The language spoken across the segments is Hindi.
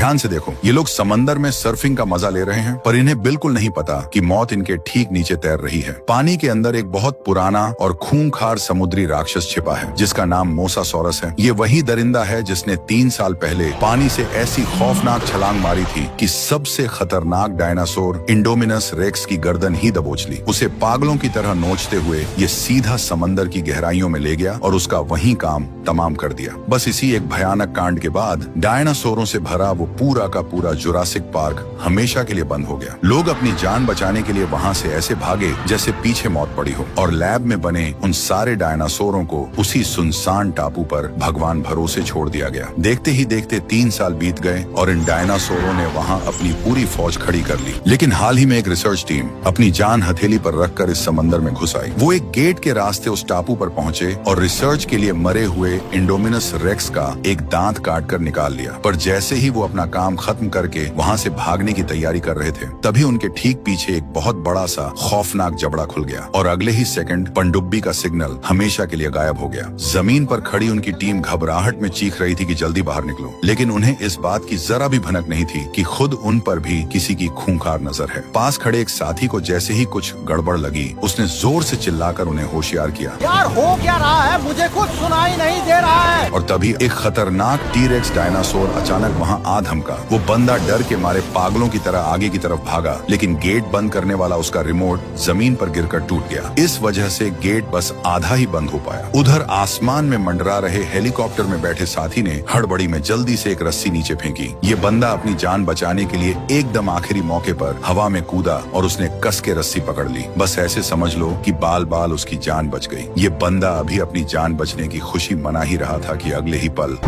ध्यान से देखो, ये लोग समंदर में सर्फिंग का मजा ले रहे हैं, पर इन्हें बिल्कुल नहीं पता कि मौत इनके ठीक नीचे तैर रही है। पानी के अंदर एक बहुत पुराना और खूंखार समुद्री राक्षस छिपा है, जिसका नाम मोसासॉरस है। ये वही दरिंदा है जिसने 3 साल पहले पानी से ऐसी खौफनाक छलांग मारी थी कि सबसे खतरनाक डायनासोर इंडोमिनस रेक्स की गर्दन ही दबोच ली। उसे पागलों की तरह नोचते हुए ये सीधा समंदर की गहराइयों में ले गया और उसका वही काम तमाम कर दिया। बस इसी एक भयानक कांड के बाद डायनासोरों से भरा वो पूरा का पूरा जुरासिक पार्क हमेशा के लिए बंद हो गया। लोग अपनी जान बचाने के लिए वहाँ से ऐसे भागे जैसे पीछे मौत पड़ी हो, और लैब में बने उन सारे डायनासोरों को उसी सुनसान टापू पर भगवान भरोसे छोड़ दिया गया। देखते ही देखते 3 साल बीत गए और इन डायनासोरों ने वहाँ अपनी पूरी फौज खड़ी कर ली। लेकिन हाल ही में एक रिसर्च टीम अपनी जान हथेली पर रखकर इस समंदर में घुस आई। वो एक गेट के रास्ते उस टापू पर पहुंचे और रिसर्च के लिए मरे हुए इंडोमिनस रेक्स का एक दांत काट कर निकाल लिया। पर जैसे ही वो अपना काम खत्म करके वहाँ से भागने की तैयारी कर रहे थे, तभी उनके ठीक पीछे एक बहुत बड़ा सा खौफनाक जबड़ा खुल गया और अगले ही सेकंड पनडुब्बी का सिग्नल हमेशा के लिए गायब हो गया। जमीन पर खड़ी उनकी टीम घबराहट में चीख रही थी कि जल्दी बाहर निकलो, लेकिन उन्हें इस बात की जरा भी भनक नहीं थी कि खुद उन पर भी किसी की खूंखार नजर है। पास खड़े एक साथी को जैसे ही कुछ गड़बड़ लगी, उसने जोर से चिल्लाकर उन्हें होशियार किया। यार हो क्या रहा है, मुझे कुछ सुनाई नहीं दे रहा है। और तभी एक खतरनाक टी-रेक्स डायनासोर अचानक वहाँ आ धमका। वो बंदा डर के मारे पागलों की तरह आगे की तरफ भागा, लेकिन गेट बंद करने वाला उसका रिमोट जमीन पर गिरकर टूट गया। इस वजह से गेट बस आधा ही बंद हो पाया। उधर आसमान में मंडरा रहे हेलीकॉप्टर में बैठे साथी ने हड़बड़ी में जल्दी से एक रस्सी नीचे फेंकी। ये बंदा अपनी जान बचाने के लिए एकदम आखिरी मौके पर हवा में कूदा और उसने कस के रस्सी पकड़ ली। बस ऐसे समझ लो कि बाल बाल उसकी जान बच गई। ये बंदा अभी अपनी जान बचने की खुशी मना ही रहा था कि अगले ही पल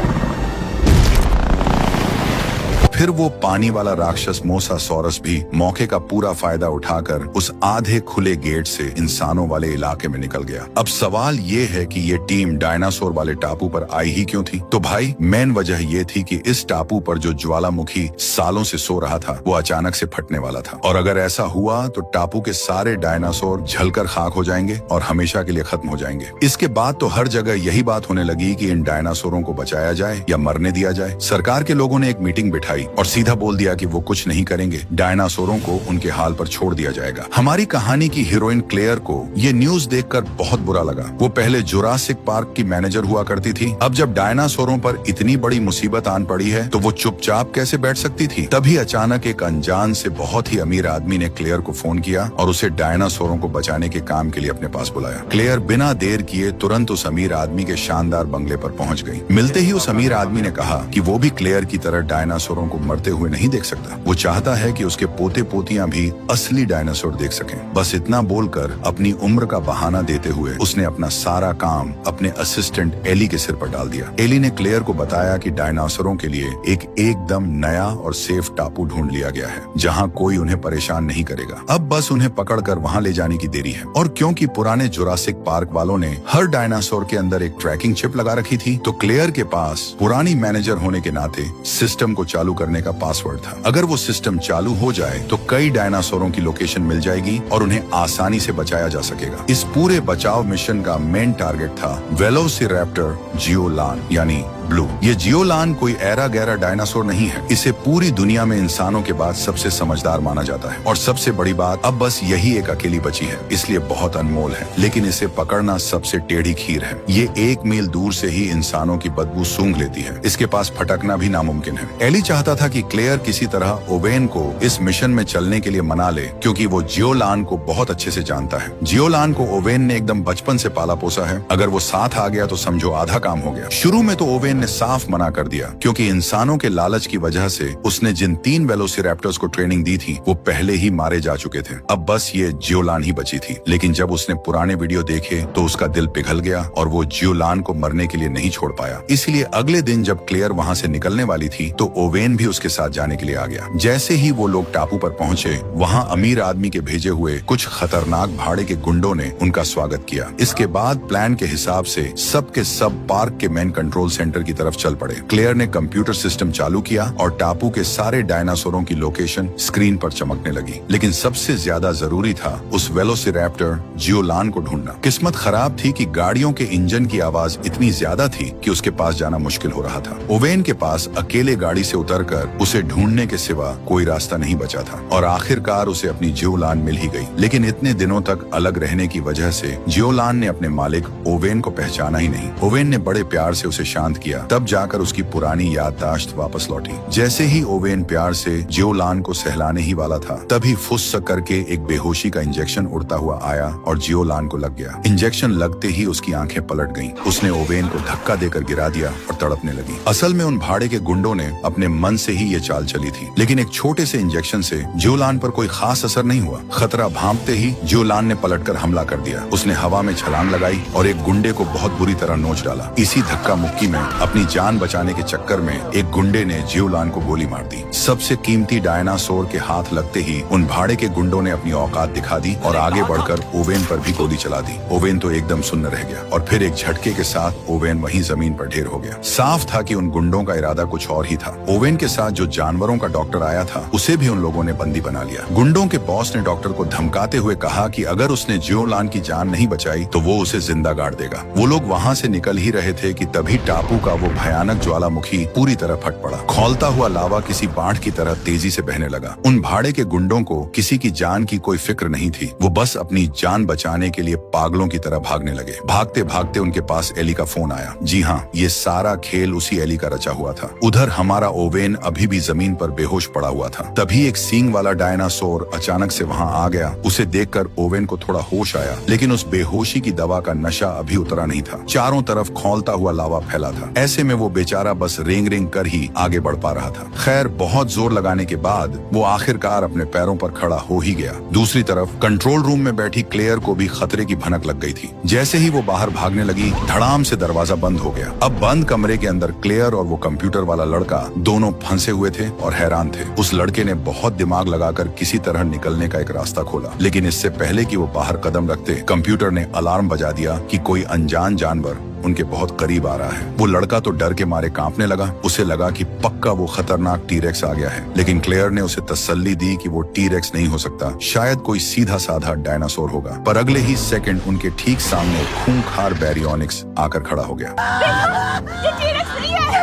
फिर वो पानी वाला राक्षस मोसासॉरस भी मौके का पूरा फायदा उठाकर उस आधे खुले गेट से इंसानों वाले इलाके में निकल गया। अब सवाल ये है कि ये टीम डायनासोर वाले टापू पर आई ही क्यों थी? तो भाई मेन वजह ये थी कि इस टापू पर जो ज्वालामुखी सालों से सो रहा था वो अचानक से फटने वाला था, और अगर ऐसा हुआ तो टापू के सारे डायनासोर जलकर खाक हो जाएंगे और हमेशा के लिए खत्म हो जाएंगे। इसके बाद तो हर जगह यही बात होने लगी कि इन डायनासोरों को बचाया जाए या मरने दिया जाए। सरकार के लोगों ने एक मीटिंग बिठाई और सीधा बोल दिया कि वो कुछ नहीं करेंगे, डायनासोरों को उनके हाल पर छोड़ दिया जाएगा। हमारी कहानी की हीरोइन क्लेयर को ये न्यूज देखकर बहुत बुरा लगा। वो पहले जुरासिक पार्क की मैनेजर हुआ करती थी। अब जब डायनासोरों पर इतनी बड़ी मुसीबत आन पड़ी है तो वो चुपचाप कैसे बैठ सकती थी? तभी अचानक एक अनजान से बहुत ही अमीर आदमी ने क्लेयर को फोन किया और उसे डायनासोरों को बचाने के काम के लिए अपने पास बुलाया। क्लेयर बिना देर किए तुरंत उस अमीर आदमी के शानदार बंगले पर पहुंच गई। मिलते ही उस अमीर आदमी ने कहा कि वो भी क्लेयर की तरह डायनासोरों को मरते हुए नहीं देख सकता। वो चाहता है कि उसके पोते पोतियां भी असली डायनासोर देख सकें। बस इतना बोलकर अपनी उम्र का बहाना देते हुए उसने अपना सारा काम अपने असिस्टेंट एली के सिर पर डाल दिया। एली ने क्लेयर को बताया कि डायनासोरों के लिए एक एकदम नया और सेफ टापू ढूंढ लिया गया है जहां कोई उन्हें परेशान नहीं करेगा। अब बस उन्हें पकड़कर वहां ले जाने की देरी है। और क्योंकि पुराने जुरासिक पार्क वालों ने हर डायनासोर के अंदर एक ट्रैकिंग चिप लगा रखी थी, तो क्लेयर के पास पुरानी मैनेजर होने के नाते सिस्टम को चालू करने का पासवर्ड था। अगर वो सिस्टम चालू हो जाए तो कई डायनासोरों की लोकेशन मिल जाएगी और उन्हें आसानी से बचाया जा सकेगा। इस पूरे बचाव मिशन का मेन टारगेट था वेलोसिरैप्टर जियोलान यानी ब्लू। ये जियोलान कोई ऐरा गैरा डायनासोर नहीं है। इसे पूरी दुनिया में इंसानों के बाद सबसे समझदार माना जाता है, और सबसे बड़ी बात अब बस यही एक अकेली बची है, इसलिए बहुत अनमोल है। लेकिन इसे पकड़ना सबसे टेढ़ी खीर है। ये 1 मील दूर से ही इंसानों की बदबू सूंघ लेती है। इसके पास फटकना भी नामुमकिन है। एली चाहता था कि क्लेयर किसी तरह ओवेन को इस मिशन में चलने के लिए मना ले, क्योंकि वो जियोलान को बहुत अच्छे से जानता है। जियोलान को ओवेन ने एकदम बचपन से पाला पोसा है। अगर वो साथ आ गया तो समझो आधा काम हो गया। शुरू में तो ओवेन ने साफ मना कर दिया, क्योंकि इंसानों के लालच की वजह से उसने जिन 3 वेलोसिरैप्टर्स को ट्रेनिंग दी थी वो पहले ही मारे जा चुके थे। अब बस ये जियोलान ही बची थी। लेकिन जब उसने पुराने वीडियो देखे तो उसका दिल पिघल गया और वो जियोलान को मरने के लिए नहीं छोड़ पाया। इसलिए अगले दिन जब क्लेयर वहाँ से निकलने वाली थी तो ओवेन भी उसके साथ जाने के लिए आ गया। जैसे ही वो लोग टापू पर पहुंचे, वहाँ अमीर आदमी के भेजे हुए कुछ खतरनाक भाड़े के गुंडों ने उनका स्वागत किया। इसके बाद प्लान के हिसाब से सब के सब पार्क के मेन कंट्रोल सेंटर की तरफ चल पड़े। क्लेयर ने कंप्यूटर सिस्टम चालू किया और टापू के सारे डायनासोरों की लोकेशन स्क्रीन पर चमकने लगी। लेकिन सबसे ज्यादा जरूरी था उस वेलोसिरैप्टर जियोलान को ढूंढना। किस्मत खराब थी कि गाड़ियों के इंजन की आवाज इतनी ज्यादा थी कि उसके पास जाना मुश्किल हो रहा था। ओवेन के पास अकेले गाड़ी से उतरकर उसे ढूंढने के सिवा कोई रास्ता नहीं बचा था और आखिरकार उसे अपनी जियोलान मिल ही गई। लेकिन इतने दिनों तक अलग रहने की वजह से जियोलान ने अपने मालिक ओवेन को पहचाना ही नहीं। ओवेन ने बड़े प्यार से उसे शांत किया, तब जाकर उसकी पुरानी याददाश्त वापस लौटी। जैसे ही ओवेन प्यार से जियोलान को सहलाने ही वाला था, तभी फुस करके एक बेहोशी का इंजेक्शन उड़ता हुआ आया और जियोलान को लग गया। इंजेक्शन लगते ही उसकी आंखें पलट गईं। उसने ओवेन को धक्का देकर गिरा दिया और तड़पने लगी। असल में उन भाड़े के गुंडों ने अपने मन से ही ये चाल चली थी। लेकिन एक छोटे से इंजेक्शन से जियोलान पर कोई खास असर नहीं हुआ। खतरा भांपते ही जियोलान ने पलटकर हमला कर दिया। उसने हवा में छलांग लगाई और एक गुंडे को बहुत बुरी तरह नोच डाला। इसी धक्का मुक्की में अपनी जान बचाने के चक्कर में एक गुंडे ने जियोलान को गोली मार दी। सबसे कीमती डायनासोर के हाथ लगते ही उन भाड़े के गुंडों ने अपनी औकात दिखा दी और आगे बढ़कर ओवेन पर भी गोली चला दी। ओवेन तो एकदम सुन्न रह गया और फिर एक झटके के साथ ओवेन वहीं जमीन पर ढेर हो गया। साफ था कि उन गुंडों का इरादा कुछ और ही था। ओवेन के साथ जो जानवरों का डॉक्टर आया था, उसे भी उन लोगों ने बंदी बना लिया। गुंडों के बॉस ने डॉक्टर को धमकाते हुए कहा कि अगर उसने जियोलान की जान नहीं बचाई तो वो उसे जिंदा गाड़ देगा। वो लोग वहाँ से निकल ही रहे थे कि तभी टापू का वो भयानक ज्वालामुखी पूरी तरह फट पड़ा। खौलता हुआ लावा किसी बाढ़ की तरह तेजी से बहने लगा। उन भाड़े के गुंडों को किसी की जान की कोई फिक्र नहीं थी। वो बस अपनी जान बचाने के लिए पागलों की तरह भागने लगे। भागते भागते उनके पास एली का फोन आया। जी हाँ, ये सारा खेल उसी एली का रचा हुआ था। उधर हमारा ओवेन अभी भी जमीन पर बेहोश पड़ा हुआ था। तभी एक सींग वाला डायनासोर अचानक से वहाँ आ गया। उसे देखकर ओवेन को थोड़ा होश आया, लेकिन उस बेहोशी की दवा का नशा अभी उतरा नहीं था। चारों तरफ खौलता हुआ लावा फैला था। ऐसे में वो बेचारा बस रेंग रेंग कर ही आगे बढ़ पा रहा था। खैर, बहुत जोर लगाने के बाद वो आखिरकार अपने पैरों पर खड़ा हो ही गया। दूसरी तरफ कंट्रोल रूम में बैठी क्लेयर को भी खतरे की भनक लग गई थी। जैसे ही वो बाहर भागने लगी, धड़ाम से दरवाजा बंद हो गया। अब बंद कमरे के अंदर क्लेयर और वो कंप्यूटर वाला लड़का दोनों फंसे हुए थे और हैरान थे। उस लड़के ने बहुत दिमाग लगाकर किसी तरह निकलने का एक रास्ता खोला, लेकिन इससे पहले कि वो बाहर कदम रखते, कंप्यूटर ने अलार्म बजा दिया कि कोई अनजान जानवर उनके बहुत करीब आ रहा है। वो लड़का तो डर के मारे कांपने लगा। उसे लगा कि पक्का वो खतरनाक टीरेक्स आ गया है, लेकिन क्लेयर ने उसे तसल्ली दी कि वो टीरेक्स नहीं हो सकता, शायद कोई सीधा साधा डायनासोर होगा। पर अगले ही सेकंड उनके ठीक सामने खूंखार बैरियोनिक्स आकर खड़ा हो गया।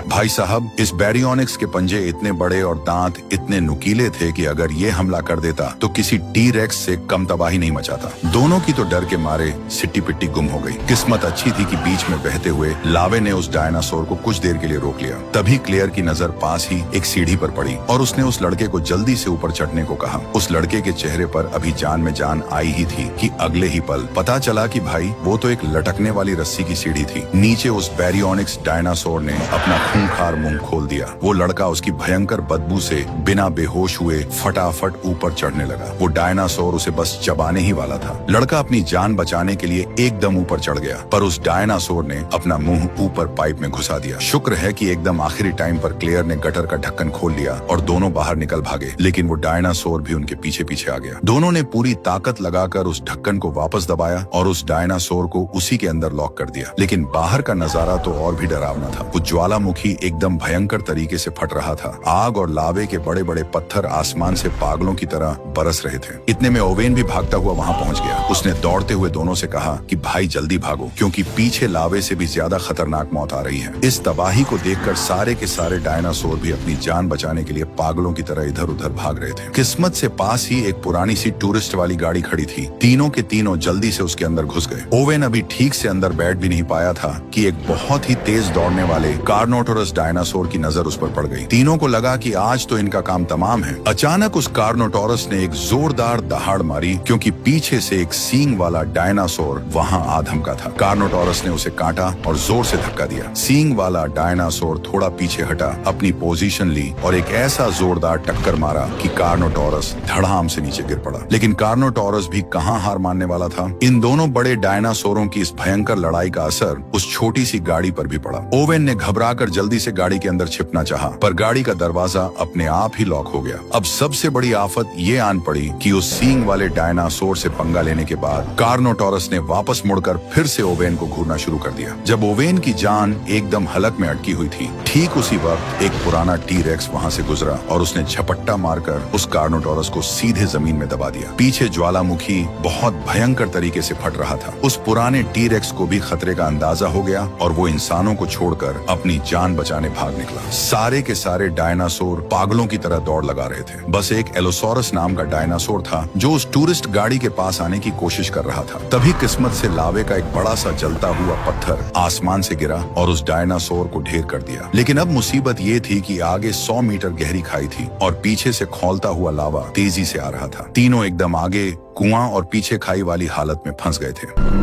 भाई साहब, इस बैरियोनिक्स के पंजे इतने बड़े और दांत इतने नुकीले थे कि अगर ये हमला कर देता तो किसी टीरेक्स से कम तबाही नहीं मचाता। दोनों की तो डर के मारे सिट्टी पिट्टी गुम हो गई। किस्मत अच्छी थी कि बीच में बहते हुए लावे ने उस डायनासोर को कुछ देर के लिए रोक लिया। तभी क्लेयर की नजर पास ही एक सीढ़ी पर पड़ी और उसने उस लड़के को जल्दी से ऊपर चढ़ने को कहा। उस लड़के के चेहरे पर अभी जान में जान आई ही थी कि अगले ही पल पता चला कि भाई वो तो एक लटकने वाली रस्सी की सीढ़ी थी। नीचे उस बैरियोनिक्स डायनासोर ने अपना खूंखार मुंह खोल दिया। वो लड़का उसकी भयंकर बदबू से बिना बेहोश हुए फटाफट ऊपर चढ़ने लगा। वो डायनासोर उसे बस चबाने ही वाला था। लड़का अपनी जान बचाने के लिए एकदम ऊपर चढ़ गया, पर उस डायनासोर ने अपना मुंह ऊपर पाइप में घुसा दिया। शुक्र है कि एकदम आखिरी टाइम पर क्लेयर ने गटर का ढक्कन खोल लिया और दोनों बाहर निकल भागे, लेकिन वो डायनासोर भी उनके पीछे पीछे आ गया। दोनों ने पूरी ताकत लगाकर उस ढक्कन को वापस दबाया और उस डायनासोर को उसी के अंदर लॉक कर दिया। लेकिन बाहर का नजारा तो और भी डरावना था। वो ज्वालामुखी एकदम भयंकर तरीके से फट रहा था। आग और लावे के बड़े बड़े पत्थर आसमान से पागलों की तरह बरस रहे थे। इतने में ओवेन भी भागता हुआ वहां पहुंच गया। उसने दौड़ते हुए दोनों से कहा कि भाई जल्दी भागो, क्योंकि पीछे लावे से भी ज्यादा खतरनाक मौत आ रही है। इस तबाही को देखकर सारे के सारे डायनासोर भी अपनी जान बचाने के लिए पागलों की तरह इधर उधर भाग रहे थे। किस्मत से पास ही एक पुरानी सी टूरिस्ट वाली गाड़ी खड़ी थी। तीनों के तीनों जल्दी से उसके अंदर घुस गए। ओवेन अभी ठीक से अंदर बैठ भी नहीं पाया था कि एक बहुत ही तेज दौड़ने वाले कार्नोटोरस डायनासोर की नजर उस पर पड़ गई। तीनों को लगा कि आज तो इनका काम तमाम है। अचानक उस कार्नोटोरस ने एक जोरदार दहाड़ मारी, क्योंकि पीछे से एक सींग वाला डायनासोर वहां आ धमका था। कार्नोटोरस ने उसे काटा और जोर से धक्का दिया। सींग वाला डायनासोर थोड़ा पीछे हटा, अपनी पोजीशन ली और एक ऐसा जोरदार टक्कर मारा कि कार्नोटोरस धड़ाम से नीचे गिर पड़ा। लेकिन कार्नोटोरस भी कहां हार मानने वाला था। इन दोनों बड़े डायनासोरों की इस भयंकर लड़ाई का असर उस छोटी सी गाड़ी पर भी पड़ा। ओवेन ने घबराकर जल्दी से गाड़ी के अंदर छिपना चाहा, पर गाड़ी का दरवाजा अपने आप ही लॉक हो गया। अब सबसे बड़ी आफत ये आन पड़ी कि उस सींग वाले डायनासोर से पंगा लेने के बाद कार्नोटोरस ने वापस मुड़कर फिर से ओवेन को घूरना शुरू कर दिया। जब ओवेन की जान एकदम हलक में अटकी हुई थी, ठीक उसी वक्त एक पुराना टी-रेक्स वहां से गुजरा और उसने झपट्टा मारकर उस कार्नोटोरस को सीधे जमीन में दबा दिया। पीछे ज्वालामुखी बहुत भयंकर तरीके से फट रहा था। उस पुराने टी-रेक्स को भी खतरे का अंदाजा हो गया और वो इंसानों को छोड़कर अपनी जान बचाने भाग निकला। सारे के सारे डायनासोर पागलों की तरह दौड़ लगा रहे थे। बस एक एलोसोरस नाम का डायनासोर था जो उस टूरिस्ट गाड़ी के पास आने की कोशिश कर रहा था। तभी किस्मत से लावे का एक बड़ा सा जलता हुआ पत्थर आसमान से गिरा और उस डायनासोर को ढेर कर दिया। लेकिन अब मुसीबत ये थी कि आगे 100 मीटर गहरी खाई थी और पीछे से खौलता हुआ लावा तेजी से आ रहा था। तीनों एकदम आगे कुआं और पीछे खाई वाली हालत में फंस गए थे।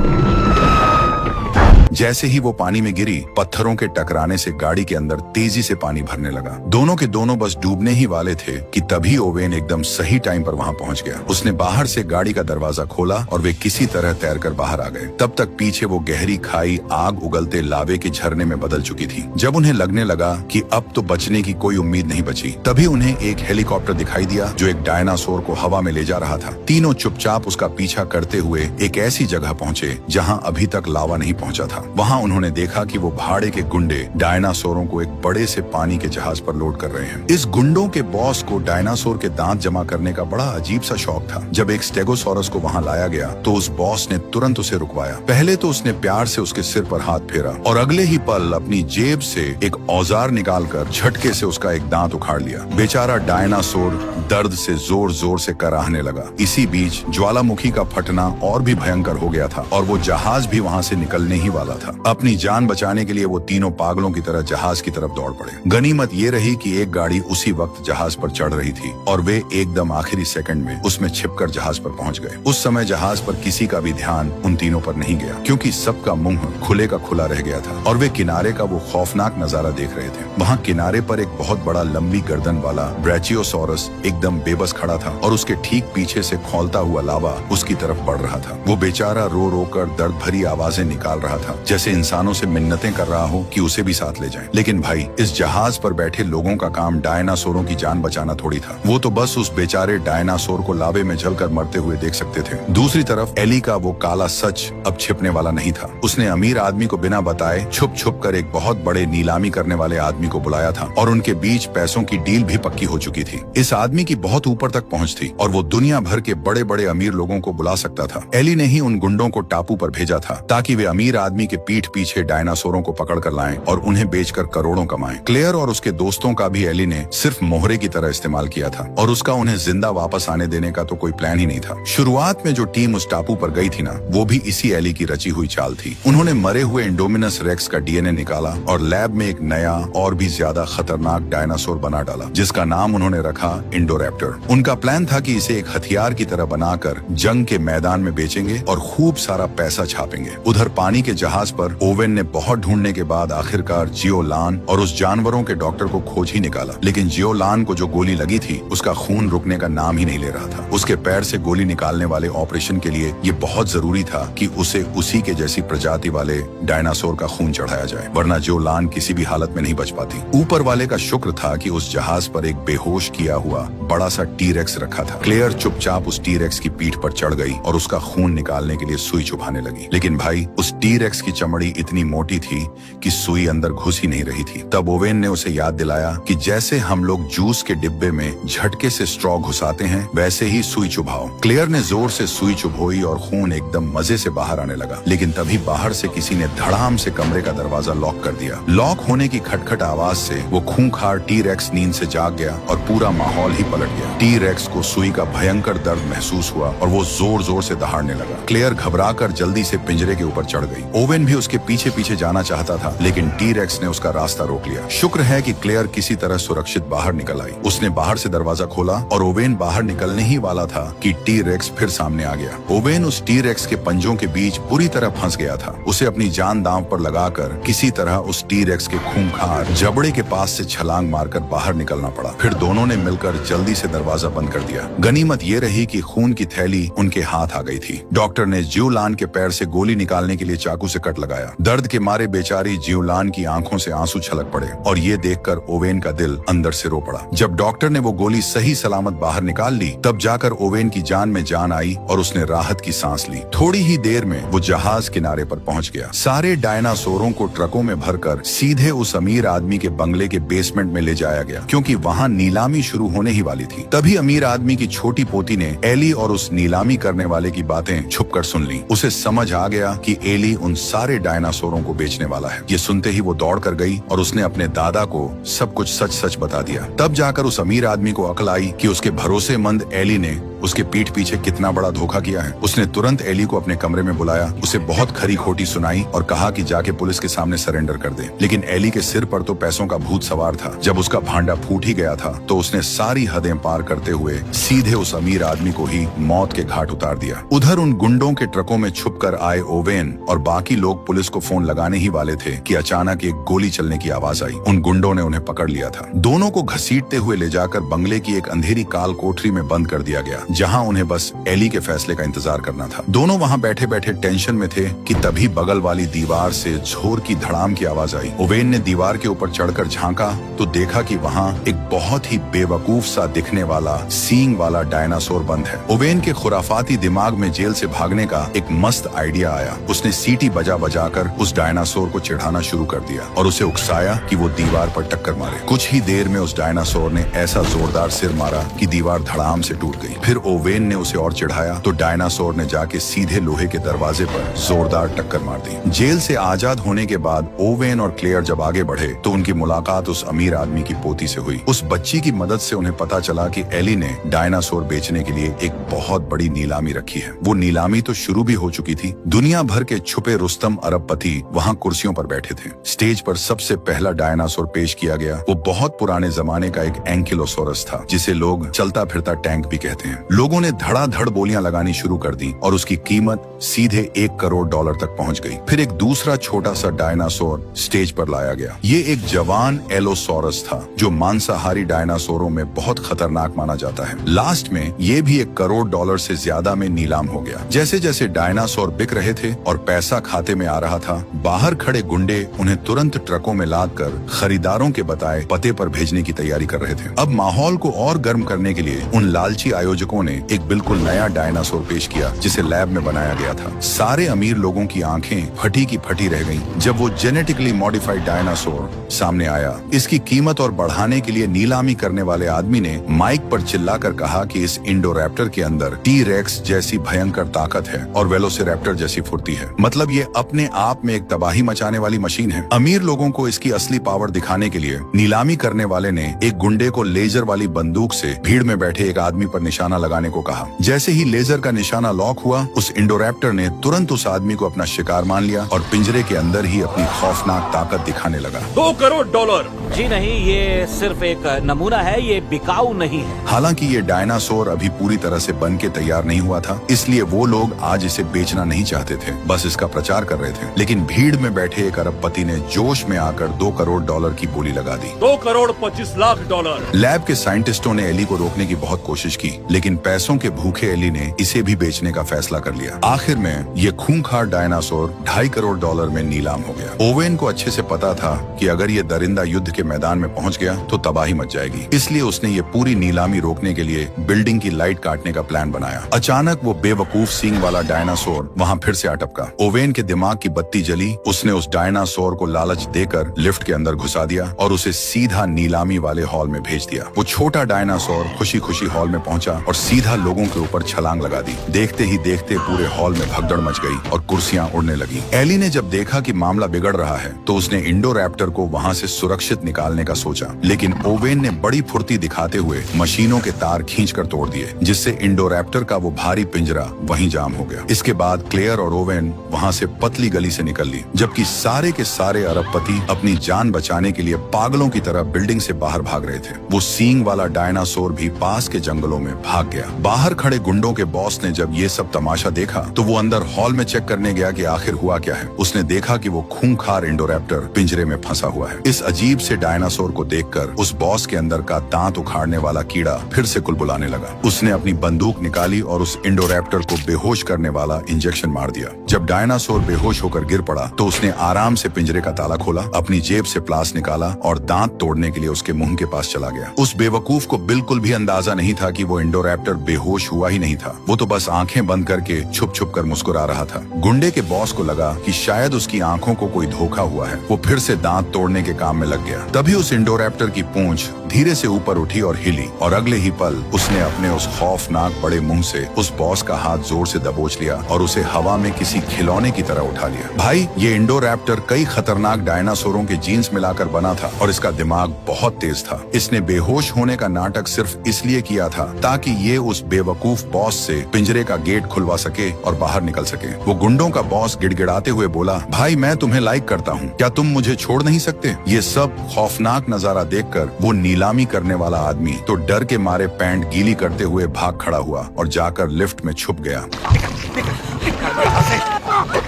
जैसे ही वो पानी में गिरी, पत्थरों के टकराने से गाड़ी के अंदर तेजी से पानी भरने लगा। दोनों के दोनों बस डूबने ही वाले थे कि तभी ओवेन एकदम सही टाइम पर वहां पहुंच गया। उसने बाहर से गाड़ी का दरवाजा खोला और वे किसी तरह तैरकर बाहर आ गए। तब तक पीछे वो गहरी खाई आग उगलते लावे के झरने में बदल चुकी थी। जब उन्हें लगने लगा कि अब तो बचने की कोई उम्मीद नहीं बची, तभी उन्हें एक हेलीकॉप्टर दिखाई दिया जो एक डायनासोर को हवा में ले जा रहा था। तीनों चुपचाप उसका पीछा करते हुए एक ऐसी जगह पहुंचे जहां अभी तक लावा नहीं पहुंचा था। वहां उन्होंने देखा कि वो भाड़े के गुंडे डायनासोरों को एक बड़े से पानी के जहाज पर लोड कर रहे हैं। इस गुंडों के बॉस को डायनासोर के दांत जमा करने का बड़ा अजीब सा शौक था। जब एक स्टेगोसोरस को वहां लाया गया तो उस बॉस ने तुरंत उसे रुकवाया। पहले तो उसने प्यार से उसके सिर पर हाथ फेरा और अगले ही पल अपनी जेब से एक औजार निकालकर झटके से उसका एक दांत उखाड़ लिया। बेचारा डायनासोर दर्द से जोर जोर से कराहने लगा। इसी बीच ज्वालामुखी का फटना और भी भयंकर हो गया था और वो जहाज भी वहां से निकलने ही वाला था। अपनी जान बचाने के लिए वो तीनों पागलों की तरह जहाज की तरफ दौड़ पड़े। गनीमत ये रही कि एक गाड़ी उसी वक्त जहाज पर चढ़ रही थी और वे एकदम आखिरी सेकंड में उसमें छिपकर जहाज पर पहुंच गए। उस समय जहाज पर किसी का भी ध्यान उन तीनों पर नहीं गया क्योंकि सबका मुंह खुले का खुला रह गया था और वे किनारे का वो खौफनाक नजारा देख रहे थे। वहाँ किनारे पर एक बहुत बड़ा लंबी गर्दन वाला ब्रैचियोसोरस एकदम बेबस खड़ा था और उसके ठीक पीछे से खौलता हुआ लावा उसकी तरफ बढ़ रहा था। वो बेचारा रो रो कर दर्द भरी आवाजें निकाल रहा था, जैसे इंसानों से मिन्नतें कर रहा हो कि उसे भी साथ ले जाएं। लेकिन भाई, इस जहाज पर बैठे लोगों का काम डायनासोरों की जान बचाना थोड़ी था। वो तो बस उस बेचारे डायनासोर को लावे में जलकर मरते हुए देख सकते थे। दूसरी तरफ एली का वो काला सच अब छिपने वाला नहीं था। उसने अमीर आदमी को बिना बताए छुप छुप कर एक बहुत बड़े नीलामी करने वाले आदमी को बुलाया था और उनके बीच पैसों की डील भी पक्की हो चुकी थी। इस आदमी की बहुत ऊपर तक पहुंच थी और वो दुनिया भर के बड़े बड़े अमीर लोगों को बुला सकता था। एली ने ही उन गुंडों को टापू पर भेजा था ताकि वे अमीर आदमी के पीठ पीछे डायनासोरों को पकड़ कर लाएं और उन्हें बेचकर करोड़ों कमाएं। क्लेयर और उसके दोस्तों का भी एली ने सिर्फ मोहरे की तरह इस्तेमाल किया था और उसका उन्हें जिंदा वापस आने देने का तो कोई प्लान ही नहीं था। शुरुआत में जो टीम उस टापू पर गई थी ना, वो भी इसी एली की रची हुई चाल थी। उन्होंने मरे हुए इंडोमिनस रेक्स का डीएनए निकाला और लैब में एक नया और भी ज्यादा खतरनाक डायनासोर बना डाला जिसका नाम उन्होंने रखा इंडोरैप्टर। उनका प्लान था कि इसे एक हथियार की तरह बनाकर जंग के मैदान में बेचेंगे और खूब सारा पैसा छापेंगे। उधर पानी के जहाज पर ओवेन ने बहुत ढूंढने के बाद आखिरकार जियोलान और उस जानवरों के डॉक्टर को खोज ही निकाला। लेकिन जियोलान को जो गोली लगी थी उसका खून रुकने का नाम ही नहीं ले रहा था। उसके पैर से गोली निकालने वाले ऑपरेशन के लिए ये बहुत जरूरी था कि उसे उसी के जैसी प्रजाति वाले डायनासोर का खून चढ़ाया जाए, वरना जियोलान किसी भी हालत में नहीं बच पाती। ऊपर वाले का शुक्र था कि उस जहाज पर एक बेहोश किया हुआ बड़ा सा टी-रेक्स रखा था। क्लेयर चुपचाप उस टी-रेक्स की पीठ पर चढ़ गई और उसका खून निकालने के लिए सुई चुभाने लगी। लेकिन भाई, उस टी-रेक्स की चमड़ी इतनी मोटी थी कि सुई अंदर घुस ही नहीं रही थी। तब ओवेन ने उसे याद दिलाया कि जैसे हम लोग जूस के डिब्बे में झटके से स्ट्रॉ घुसाते हैं, वैसे ही सुई चुभाओ। क्लेयर ने जोर से सुई चुभोई और खून एकदम मजे से बाहर आने लगा। लेकिन तभी बाहर से किसी ने धड़ाम से कमरे का दरवाजा लॉक कर दिया। लॉक होने की खटखट आवाज से वो खूंखार टी-रेक्स नींद से जाग गया और पूरा माहौल ही पलट गया। टी-रेक्स को सुई का भयंकर दर्द महसूस हुआ और वो जोर जोर से दहाड़ने लगा। क्लेयर घबराकर जल्दी से पिंजरे के ऊपर चढ़ गई। ओवेन भी उसके पीछे पीछे जाना चाहता था, लेकिन टी-रेक्स ने उसका रास्ता रोक लिया। शुक्र है कि क्लेयर किसी तरह सुरक्षित बाहर निकल आई। उसने बाहर से दरवाजा खोला और ओवेन बाहर निकलने ही वाला था कि टी-रेक्स फिर सामने आ गया। ओवेन उस टी-रेक्स के पंजों के बीच बुरी तरह फंस गया था। उसे अपनी जान दांव पर लगाकर किसी तरह उस टी-रेक्स के खूंखार जबड़े के पास से छलांग मारकर बाहर निकलना पड़ा। फिर दोनों ने मिलकर जल्दी से दरवाजा दरवाजा बंद कर दिया। गनीमत ये रही कि खून की थैली उनके हाथ आ गई थी। डॉक्टर ने जियोलान के पैर से गोली निकालने के लिए चाकू से कट लगाया। दर्द के मारे बेचारी जियोलान की आंखों से आंसू छलक पड़े और ये देखकर ओवेन का दिल अंदर से रो पड़ा। जब डॉक्टर ने वो गोली सही सलामत बाहर निकाल ली, तब जाकर ओवेन की जान में जान आई और उसने राहत की सांस ली। थोड़ी ही देर में वो जहाज किनारे पर पहुंच गया। सारे डायनासोरों को ट्रकों में भरकर सीधे उस अमीर आदमी के बंगले के बेसमेंट में ले जाया गया, क्योंकि वहां नीलामी शुरू होने ही वाली थी। तभी अमीर आदमी की छोटी पोती ने एली और उस नीलामी करने वाले की बातें छुपकर सुन ली। उसे समझ आ गया कि एली उन सारे डायनासोरों को बेचने वाला है। ये सुनते ही वो दौड़ कर गई और उसने अपने दादा को सब कुछ सच सच बता दिया। तब जाकर उस अमीर आदमी को अकल आई कि उसके भरोसेमंद एली ने उसके पीठ पीछे कितना बड़ा धोखा किया है। उसने तुरंत एली को अपने कमरे में बुलाया, उसे बहुत खरी खोटी सुनाई और कहा कि जाके पुलिस के सामने सरेंडर कर दे। लेकिन एली के सिर पर तो पैसों का भूत सवार था। जब उसका भांडा फूट ही गया था तो उसने सारी हदें पार करते हुए सीधे उस अमीर आदमी को ही मौत के घाट उतार दिया। उधर उन गुंडों के ट्रकों में छुपकर आए ओवेन और बाकी लोग पुलिस को फोन लगाने ही वाले थे कि अचानक एक गोली चलने की आवाज आई। उन गुंडों ने उन्हें पकड़ लिया था। दोनों को घसीटते हुए ले जाकर बंगले की एक अंधेरी काल कोठरी में बंद कर दिया गया, जहां उन्हें बस एली के फैसले का इंतजार करना था। दोनों वहां बैठे बैठे टेंशन में थे कि तभी बगल वाली दीवार से जोर की धड़ाम की आवाज आई। ओवेन ने दीवार के ऊपर चढ़कर झांका तो देखा कि वहां एक बहुत ही बेवकूफ सा दिखने वाला सींग वाला डायनासोर बंद है। ओवेन के खुराफाती दिमाग में जेल से भागने का एक मस्त आइडिया आया। उसने सीटी बजा बजाकर उस डायनासोर को चिढ़ाना शुरू कर दिया और उसे उकसाया कि वो दीवार पर टक्कर मारे। कुछ ही देर में उस डायनासोर ने ऐसा जोरदार सिर मारा कि दीवार धड़ाम से टूट गई। फिर ओवेन ने उसे और चिढ़ाया तो डायनासोर ने जाके सीधे लोहे के दरवाजे पर जोरदार टक्कर मार दी। जेल से आजाद होने के बाद ओवेन और क्लेयर जब आगे बढ़े तो उनकी मुलाकात उस अमीर आदमी की पोती से हुई। उस बच्ची की मदद से उन्हें पता चला कि एली ने डायनासोर बेचने के लिए एक बहुत बड़ी नीलामी रखी है। वो नीलामी तो शुरू भी हो चुकी थी। दुनिया भर के छुपे रुस्तम अरबपति वहाँ कुर्सियों पर बैठे थे। स्टेज पर सबसे पहला डायनासोर पेश किया गया। वो बहुत पुराने जमाने का एक एंकिलोसोरस था, जिसे लोग चलता फिरता टैंक भी कहते हैं। लोगों ने धड़ाधड़ बोलियां लगानी शुरू कर दी और उसकी कीमत सीधे $1 करोड़ तक पहुंच गई। फिर एक दूसरा छोटा सा डायनासोर स्टेज पर लाया गया। ये एक जवान एलोसोरस था जो मांसाहारी डायनासोरों में बहुत खतरनाक माना जाता है। लास्ट में ये भी $1 करोड़ से ज्यादा में नीलाम हो गया। जैसे जैसे डायनासोर बिक रहे थे और पैसा खाते में आ रहा था, बाहर खड़े गुंडे उन्हें तुरंत ट्रकों में लाद कर खरीदारों के बताए पते पर भेजने की तैयारी कर रहे थे। अब माहौल को और गर्म करने के लिए उन लालची आयोजकों ने एक बिल्कुल नया डायनासोर पेश किया, जिसे लैब में बनाया गया था। सारे अमीर लोगों की आंखें फटी की फटी रह गईं जब वो जेनेटिकली मॉडिफाइड डायनासोर सामने आया। इसकी कीमत और बढ़ाने के लिए नीलामी करने वाले आदमी ने माइक पर चिल्लाकर कहा कि इस इंडोरैप्टर के अंदर टी-रेक्स जैसी भयंकर ताकत है और वेलोसिरैप्टर जैसी फुर्ती है। मतलब ये अपने आप में एक तबाही मचाने वाली मशीन है। अमीर लोगों को इसकी असली पावर दिखाने के लिए नीलामी करने वाले ने एक गुंडे को लेजर वाली बंदूक से भीड़ में बैठे एक आदमी पर निशाना लगाने को कहा। जैसे ही लेजर का निशाना लॉक हुआ, उस इंडोरैप्टर ने तुरंत उस आदमी को अपना शिकार मान लिया और पिंजरे के अंदर ही अपनी खौफनाक ताकत दिखाने लगा। $2 करोड़। जी नहीं, ये सिर्फ एक नमूना है, ये बिकाऊ नहीं है। हालांकि ये डायनासोर अभी पूरी तरह से बन के तैयार नहीं हुआ था, इसलिए वो लोग आज इसे बेचना नहीं चाहते थे, बस इसका प्रचार कर रहे थे। लेकिन भीड़ में बैठे एक अरबपति ने जोश में आकर $2 करोड़ की बोली लगा दी। $2,25,00,000। लैब के साइंटिस्टों ने एली को रोकने की बहुत कोशिश की, लेकिन पैसों के भूखे एली ने इसे भी बेचने का फैसला कर लिया। आखिर में ये खूंखार डायनासोर $2.5 करोड़ में नीलाम हो गया। ओवेन को अच्छे से पता था कि अगर ये दरिंदा युद्ध के मैदान में पहुंच गया तो तबाही मच जाएगी, इसलिए उसने ये पूरी नीलामी रोकने के लिए बिल्डिंग की लाइट काटने का प्लान बनाया। अचानक वो बेवकूफ सींग वाला डायनासोर वहाँ फिर से अटपका। ओवेन के दिमाग की बत्ती जली। उसने उस डायनासोर को लालच देकर लिफ्ट के अंदर घुसा दिया और उसे सीधा नीलामी वाले हॉल में भेज दिया। वो छोटा डायनासोर खुशी खुशी हॉल में पहुंचा और सीधा लोगों के ऊपर छलांग लगा दी। देखते ही देखते पूरे हॉल में भगदड़ मच गई और कुर्सियां उड़ने लगी। एली ने जब देखा कि मामला बिगड़ रहा है तो उसने इंडोरैप्टर को वहाँ से सुरक्षित निकालने का सोचा, लेकिन ओवेन ने बड़ी फुर्ती दिखाते हुए मशीनों के तार खींचकर तोड़ दिए, जिससे इंडोरैप्टर का वो भारी पिंजरा वहीं जाम हो गया। इसके बाद क्लेयर और ओवेन वहाँ से पतली गली से निकल ली, जबकि सारे के सारे अरबपति अपनी जान बचाने के लिए पागलों की तरह बिल्डिंग से बाहर भाग रहे थे। वो सींग वाला डायनासोर भी पास के जंगलों में भाग गया। बाहर खड़े गुंडों के बॉस ने जब ये सब तमाशा देखा तो वो अंदर हॉल में चेक करने गया कि आखिर हुआ क्या है। उसने देखा कि वो खूंखार इंडोरैप्टर पिंजरे में फंसा हुआ है। इस अजीब से डायनासोर को देखकर उस बॉस के अंदर का दांत उखाड़ने वाला कीड़ा कीड़ा फिर से कुलबुलाने लगा। उसने अपनी बंदूक निकाली और उस इंडोरैप्टर को बेहोश करने वाला इंजेक्शन मार दिया। जब डायनासोर बेहोश होकर गिर पड़ा तो उसने आराम से पिंजरे का ताला खोला, अपनी जेब से प्लास निकाला और दांत तोड़ने के लिए उसके मुंह के पास चला गया। उस बेवकूफ को बिल्कुल भी अंदाजा नहीं था कि वो इंडोरैप्टर बेहोश हुआ ही नहीं था। वो तो बस आंखें बंद करके छुप छुप कर मुस्कुरा रहा था। गुंडे के बॉस को लगा कि शायद उसकी आंखों को कोई धोखा हुआ है। वो फिर से दांत तोड़ने के काम में लग गया। तभी उस इंडोरैप्टर की पूंछ धीरे से ऊपर उठी और हिली और अगले ही पल उसने अपने उस खौफनाक बड़े मुंह से उस बॉस का हाथ जोर से दबोच लिया और उसे हवा में किसी खिलौने की तरह उठा लिया। भाई, ये इंडोरैप्टर कई खतरनाक डायनासोरों के जीन्स मिलाकर बना था और इसका दिमाग बहुत तेज था। इसने बेहोश होने का नाटक सिर्फ इसलिए किया था ताकि ये उस बेवकूफ बॉस से पिंजरे का गेट खुलवा सके और बाहर निकल सके। वो गुंडों का बॉस गिड़गिड़ाते हुए बोला, भाई मैं तुम्हें लाइक करता हूँ, क्या तुम मुझे छोड़ नहीं सकते? ये सब खौफनाक नजारा देखकर वो नीलामी करने वाला आदमी तो डर के मारे पैंट गीली करते हुए भाग खड़ा हुआ और जाकर लिफ्ट में छुप गया।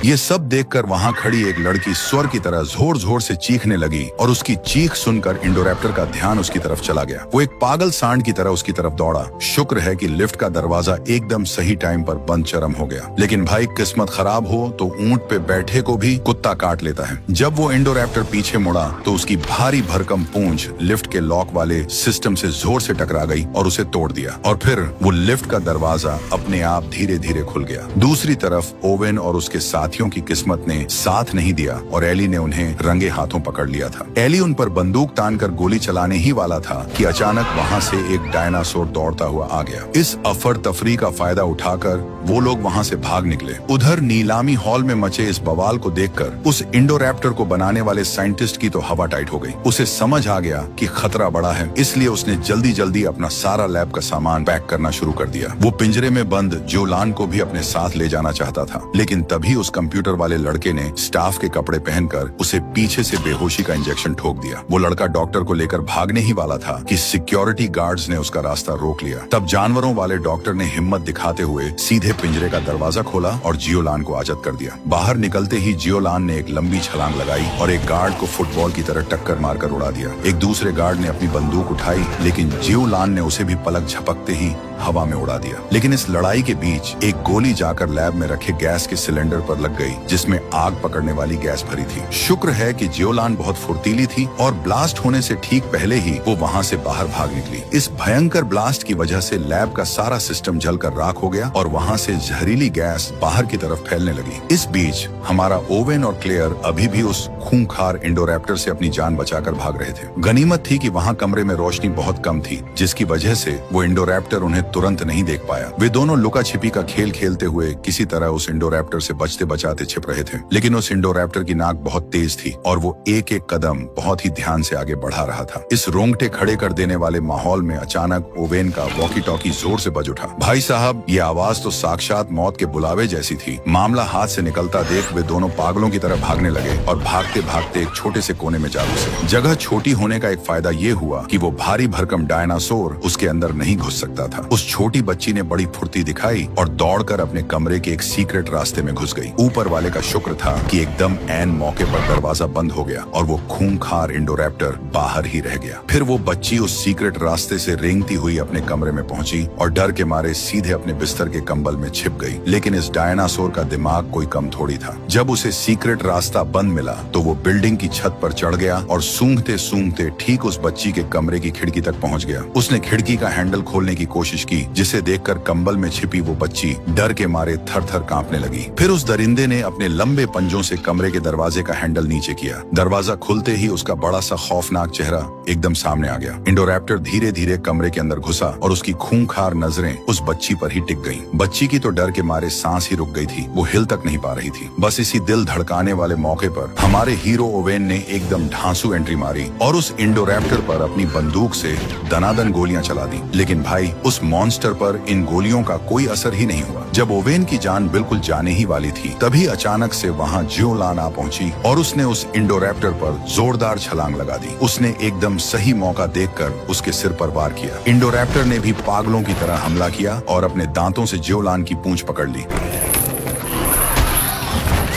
ये सब देखकर वहां खड़ी एक लड़की स्वर की तरह जोर जोर से चीखने लगी और उसकी चीख सुनकर इंडोरैप्टर का ध्यान उसकी तरफ चला गया। वो एक पागल सांड की तरह उसकी तरफ दौड़ा। शुक्र है कि लिफ्ट का दरवाजा एकदम सही टाइम पर बंद चरम हो गया। लेकिन भाई, किस्मत खराब हो तो ऊंट पे बैठे को भी कुत्ता काट लेता है। जब वो इंडोरैप्टर पीछे मुड़ा तो उसकी भारी भरकम पूंछ लिफ्ट के लॉक वाले सिस्टम से जोर से टकरा गई और उसे तोड़ दिया और फिर वो लिफ्ट का दरवाजा अपने आप धीरे धीरे खुल गया। दूसरी तरफ ओवेन और उसके साथियों की किस्मत ने साथ नहीं दिया और एली ने उन्हें रंगे हाथों पकड़ लिया था। एली उन पर बंदूक तानकर गोली चलाने ही वाला था कि अचानक वहां से एक डायनासोर दौड़ता हुआ आ गया। इस अफर तफरी का फायदा उठाकर वो लोग वहां से भाग निकले। उधर नीलामी हॉल में मचे इस बवाल को देखकर उस इंडोरैप्टर को बनाने वाले साइंटिस्ट की तो हवा टाइट हो गई। उसे समझ आ गया कि खतरा बड़ा है, इसलिए उसने जल्दी जल्दी अपना सारा लैब का सामान पैक करना शुरू कर दिया। वो पिंजरे में बंद जियोलान को भी अपने साथ ले जाना चाहता था, लेकिन तभी उस कंप्यूटर वाले लड़के ने स्टाफ के कपड़े पहनकर उसे पीछे से बेहोशी का इंजेक्शन ठोक दिया। वो लड़का डॉक्टर को लेकर भागने ही वाला था कि सिक्योरिटी गार्ड्स ने उसका रास्ता रोक लिया। तब जानवरों वाले डॉक्टर ने हिम्मत दिखाते हुए सीधे पिंजरे का दरवाजा खोला और जियोलान को आजाद कर दिया। बाहर निकलते ही जियोलान ने एक लंबी छलांग लगाई और एक गार्ड को फुटबॉल की तरह टक्कर मारकर उड़ा दिया। एक दूसरे गार्ड ने अपनी बंदूक उठाई, लेकिन जियोलान ने उसे भी पलक झपकते ही हवा में उड़ा दिया। लेकिन इस लड़ाई के बीच एक गोली जाकर लैब में रखे गैस के सिलेंडर पर लग गई, जिसमें आग पकड़ने वाली गैस भरी थी। शुक्र है कि जियोलान बहुत फुर्तीली थी और ब्लास्ट होने से ठीक पहले ही वो वहां से बाहर भाग निकली। इस भयंकर ब्लास्ट की वजह से लैब का सारा सिस्टम जलकर राख हो गया और वहां से जहरीली गैस बाहर की तरफ फैलने लगी। इस बीच हमारा ओवेन और क्लेयर अभी भी उस खूंखार इंडोरैप्टर से अपनी जान बचाकर भाग रहे थे। गनीमत थी कि वहां कमरे में रोशनी बहुत कम थी, जिसकी वजह से वो इंडोरैप्टर उन्हें तुरंत नहीं देख पाया। वे दोनों लुका छिपी का खेल खेलते हुए किसी तरह उस इंडोरैप्टर से बचते बचाते छिप रहे थे। लेकिन उस इंडोरैप्टर की नाक बहुत तेज थी और वो एक एक कदम बहुत ही ध्यान से आगे बढ़ा रहा था। इस रोंगटे खड़े कर देने वाले माहौल में अचानक ओवेन का वॉकी टॉकी जोर से बज उठा। भाई साहब, ये आवाज तो साक्षात मौत के बुलावे जैसी थी। मामला हाथ से निकलता देख वे दोनों पागलों की तरह भागने लगे और भागते भागते एक छोटे से कोने में जा घुसे। जगह छोटी होने का एक फायदा ये हुआ कि वो भारी भरकम डायनासोर उसके अंदर नहीं घुस सकता था। उस छोटी बच्ची ने बड़ी फुर्ती दिखाई और दौड़कर अपने कमरे के एक सीक्रेट रास्ते में घुस गई। ऊपर वाले का शुक्र था कि एकदम ऐन मौके पर दरवाजा बंद हो गया और वो खूंखार इंडोरैप्टर बाहर ही रह गया। फिर वो बच्ची उस सीक्रेट रास्ते से रेंगती हुई अपने कमरे में पहुंची और डर के मारे सीधे अपने बिस्तर के कंबल में छिप गई। लेकिन इस डायनासोर का दिमाग कोई कम थोड़ी था। जब उसे सीक्रेट रास्ता बंद मिला तो वो बिल्डिंग की छत पर चढ़ गया और सूंघते सूंघते ठीक उस बच्ची के कमरे की खिड़की तक पहुंच गया। उसने खिड़की का हैंडल खोलने की कोशिश की, जिसे देखकर कंबल में छिपी वो बच्ची डर के मारे थर थर कांपने लगी। फिर उस दरिंदे ने अपने लंबे पंजों से कमरे के दरवाजे का हैंडल नीचे किया। दरवाजा खुलते ही उसका बड़ा सा खौफनाक चेहरा एकदम सामने आ गया। इंडोरैप्टर धीरे धीरे कमरे के अंदर घुसा और उसकी खूंखार नजरें उस बच्ची पर ही टिक गईं। बच्ची की तो डर के मारे सांस ही रुक गई थी, वो हिल तक नहीं पा रही थी। बस इसी दिल धड़काने वाले मौके पर हमारे हीरो ओवेन ने एकदम ढांसू एंट्री मारी और उस इंडोरैप्टर पर अपनी बंदूक से दनादन गोलियां चला दी। लेकिन भाई, उस मॉन्स्टर पर इन गोलियों का कोई असर ही नहीं हुआ। जब ओवेन की जान बिल्कुल जाने ही वाली थी, तभी अचानक से वहां जियोलान आ पहुंची और उसने उस इंडोरैप्टर पर जोरदार छलांग लगा दी। उसने एकदम सही मौका देखकर उसके सिर पर वार किया। इंडोरैप्टर ने भी पागलों की तरह हमला किया और अपने दांतों से जियोलान की पूंछ पकड़ ली।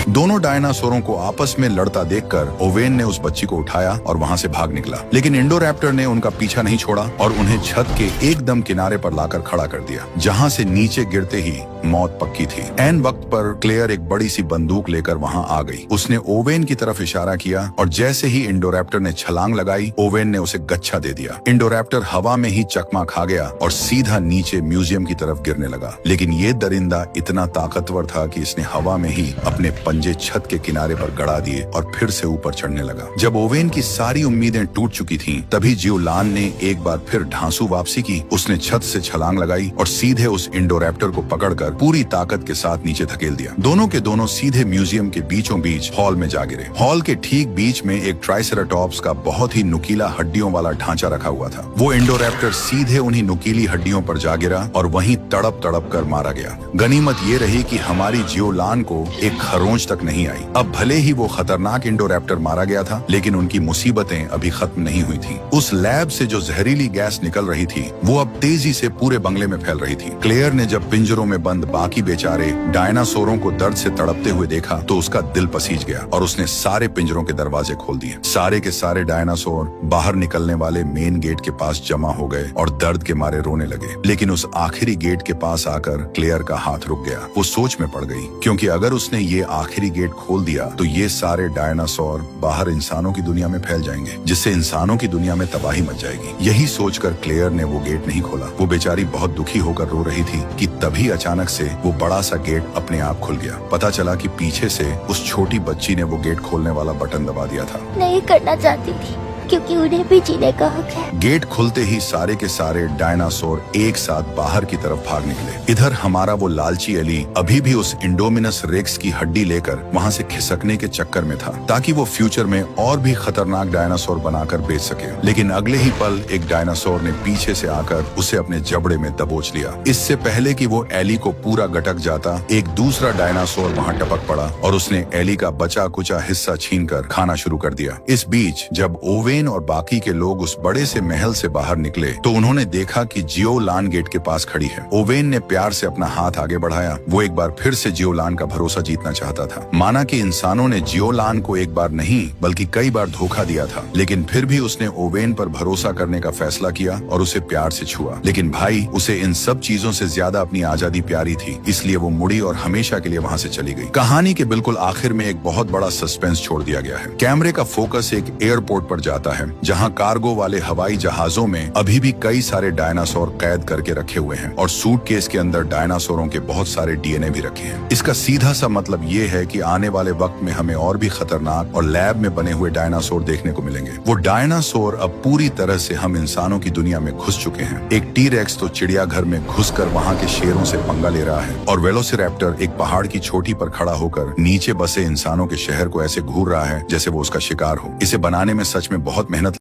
दोनों डायनासोरों को आपस में लड़ता देखकर ओवेन ने उस बच्ची को उठाया और वहाँ से भाग निकला, लेकिन इंडोरैप्टर ने उनका पीछा नहीं छोड़ा और उन्हें छत के एकदम किनारे पर लाकर खड़ा कर दिया, जहाँ से नीचे गिरते ही मौत पक्की थी। ऐन वक्त पर क्लेयर एक बड़ी सी बंदूक लेकर वहाँ आ गई। उसने ओवेन की तरफ इशारा किया और जैसे ही इंडोरैप्टर ने छलांग लगाई, ओवेन ने उसे गच्छा दे दिया। इंडोरैप्टर हवा में ही चकमा खा गया और सीधा नीचे म्यूजियम की तरफ गिरने लगा, लेकिन ये दरिंदा इतना ताकतवर था कि इसने हवा में ही अपने पंजे छत के किनारे पर गड़ा दिए और फिर से ऊपर चढ़ने लगा। जब ओवेन की सारी उम्मीदें टूट चुकी थीं, तभी जियोलान ने एक बार फिर ढांसू वापसी की। उसने छत से छलांग लगाई और सीधे उस इंडोरैप्टर को पकड़कर पूरी ताकत के साथ नीचे धकेल दिया। दोनों के दोनों सीधे म्यूजियम के बीचों बीच हॉल में जा गिरे। हॉल के ठीक बीच में एक ट्राइसेराटॉप्स का बहुत ही नुकीला हड्डियों वाला ढांचा रखा हुआ था। वो इंडोरैप्टर सीधे उन्हीं नुकीली हड्डियों पर जा गिरा और वहीं तड़प तड़प कर मारा गया। गनीमत ये रही कि हमारी जियोलान को एक खरोंच तक नहीं आई। अब भले ही वो खतरनाक इंडोरैप्टर मारा गया था, लेकिन उनकी मुसीबतें अभी खत्म नहीं हुई थी। उस लैब से जो जहरीली गैस निकल रही थी, वो अब तेजी से पूरे बंगले में फैल रही थी। क्लेयर ने जब पिंजरों में बंद बाकी बेचारे डायनासोरों को दर्द से तड़पते हुए देखा तो उसका दिल पसीज गया और उसने सारे पिंजरों के दरवाजे खोल दिए। सारे के सारे डायनासोर बाहर निकलने वाले मेन गेट के पास जमा हो गए और दर्द के मारे रोने लगे। लेकिन उस आखिरी गेट के पास आकर क्लेयर का हाथ रुक गया। वो सोच में पड़ गई, क्योंकि अगर उसने ये आखिरी गेट खोल दिया तो ये सारे डायनासोर बाहर इंसानों की दुनिया में फैल जाएंगे, जिससे इंसानों की दुनिया में तबाही मच जाएगी। यही सोचकर क्लेयर ने वो गेट नहीं खोला। वो बेचारी बहुत दुखी होकर रो रही थी कि तभी अचानक से वो बड़ा सा गेट अपने आप खुल गया। पता चला कि पीछे से उस छोटी बच्ची ने वो गेट खोलने वाला बटन दबा दिया था। नहीं करना चाहती थी, क्योंकि उन्हें भी जीने का हक है। गेट खुलते ही सारे के सारे डायनासोर एक साथ बाहर की तरफ भाग निकले। इधर हमारा वो लालची एली अभी भी उस इंडोमिनस रेक्स की हड्डी लेकर वहाँ से खिसकने के चक्कर में था, ताकि वो फ्यूचर में और भी खतरनाक डायनासोर बनाकर बेच सके। लेकिन अगले ही पल एक डायनासोर ने पीछे से आकर उसे अपने जबड़े में दबोच लिया। इससे पहले कि वो एली को पूरा गटक जाता, एक दूसरा डायनासोर वहाँ टपक पड़ा और उसने एली का बचा कुचा हिस्सा छीनकर खाना शुरू कर दिया। इस बीच जब ओवेन और बाकी के लोग उस बड़े से महल से बाहर निकले तो उन्होंने देखा कि जियोलान गेट के पास खड़ी है। ओवेन ने प्यार से अपना हाथ आगे बढ़ाया। वो एक बार फिर से जियोलान का भरोसा जीतना चाहता था। माना कि इंसानों ने जियोलान को एक बार नहीं बल्कि कई बार धोखा दिया था, लेकिन फिर भी उसने ओवेन पर भरोसा करने का फैसला किया और उसे प्यार से छुआ। लेकिन भाई, उसे इन सब चीजों से ज्यादा अपनी आजादी प्यारी थी, इसलिए वो मुड़ी और हमेशा के लिए वहाँ से चली गई। कहानी के बिल्कुल आखिर में एक बहुत बड़ा सस्पेंस छोड़ दिया गया है। कैमरे का फोकस एक एयरपोर्ट पर जाता है, जहां कार्गो वाले हवाई जहाजों में अभी भी कई सारे डायनासोर कैद करके रखे हुए हैं और सूटकेस के अंदर डायनासोरों के बहुत सारे डीएनए भी रखे हैं। इसका सीधा सा मतलब ये है कि आने वाले वक्त में हमें और भी खतरनाक और लैब में बने हुए डायनासोर देखने को मिलेंगे। वो डायनासोर अब पूरी तरह से हम इंसानों की दुनिया में घुस चुके हैं। एक टी-रेक्स तो चिड़ियाघर में घुसकर वहाँ के शेरों से पंगा ले रहा है और वेलोसिरैप्टर एक पहाड़ की चोटी पर खड़ा होकर नीचे बसे इंसानों के शहर को ऐसे घूर रहा है जैसे वो उसका शिकार हो। इसे बनाने में सच में बहुत मेहनत